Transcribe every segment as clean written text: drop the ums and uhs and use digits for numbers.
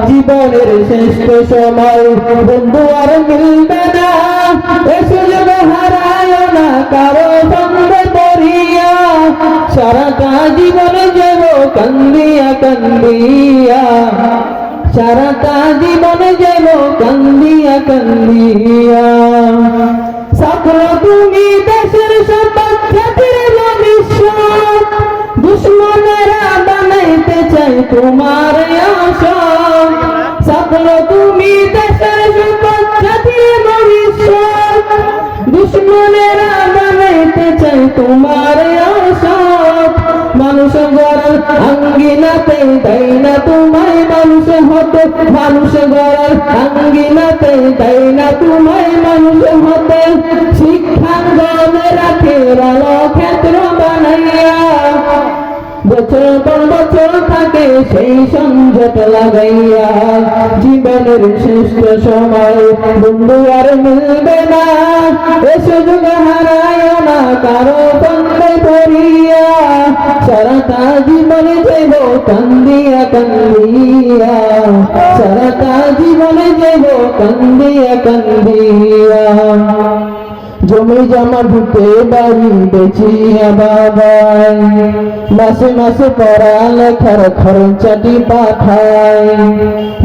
জীবনের শ্রেষ্ঠ সময় বন্ধু আর মিলবে না, এ সুযোগ হারায় না কারো সঙ্গে পড়িয়া। সারাটা জীবনে যাব কান্দিয়া কান্দিয়া, সারাটা জীবনে যাব কান্দিয়া কান্দিয়া। সকল তুমি দেশের সম্পদ খ্যাতির ভবিষ্যৎ, দুশ্মনেরা বানাইতে চাই তোমার আসন। সকল তুমি দেশের সম্পদ খ্যাতির ভবিষ্যৎ, দুশ্মনেরা বানাইতে চাই তোমার আসন। মানুষ গড়ার আঙ্গিনাতে দেয় না তোমায় মানুষ হতে, মানুষ গড়ার আঙ্গিনাতে দেয় না তোমায় মানুষ হতে। শিক্ষাঙ্গনে রাখে ক্ষেত্র বানাইয়া, বছর পর বছর থাকে সেই সংযত লাগাইয়া। জীবনের শ্রেষ্ঠ সময় বন্ধু আর মিলবে না, এ সুযোগ হারায় না কারো সঙ্গে পড়িয়া। সারাটা জীবনে যাব কান্দিয়া কান্দিয়া, সারাটা জীবনে যাব কান্দিয়া কান্দিয়া। জমি জমা ঢুকে বাড়ি বেচিয়া বাবাই, মাসে মাসে পড়ালেখার খরচাটি পাঠায়।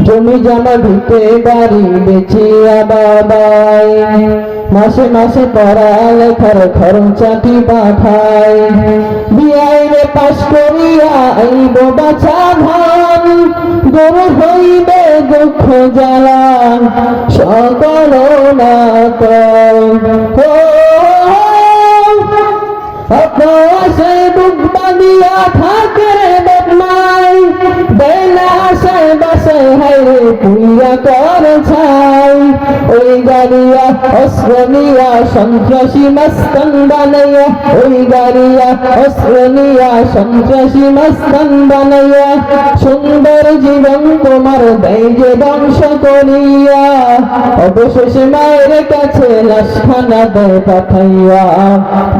জমি জমা ঢুকে বাড়ি বেচিয়া বাবাই, মাসে মাসে পড়ালেখার খরচাটি পাঠায়। বিআইনে পাশ করিয়া আইব বাছা ধান, গরু হইবে দুঃখ জ্বালা সকল না আশায় বুক বাঁধিয়া থাকে রে বদমাই, বেলা আশায় বাসায় হাইরে পুইয়া কর ছাই। ওই গাড়িয়া অস্ত্র নিয়া সন্ত্রাসী মস্তান বানাইয়া, ওই গাড়িয়া অস্ত্র নিয়া সন্ত্রাসী মস্তান বানাইয়া। সুন্দর জীবন তোমার দেয় যে ধ্বংস করিয়া, অবশেষে মায়ের কাছে লাশখানা দেয় পাঠাইয়া।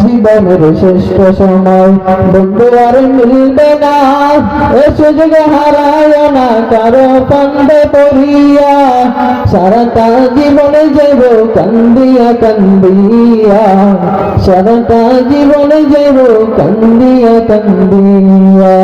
জীবনের শ্রেষ্ঠ সময় বন্ধু আর মিলবে না, এ সুযোগ হারায় না কারো ফান্দে পড়িয়া। সারাটা জীবনে যাব কান্দিয়া কান্দিয়া, সারাটা জীবনে যাব কান্দিয়া কান্দিয়া।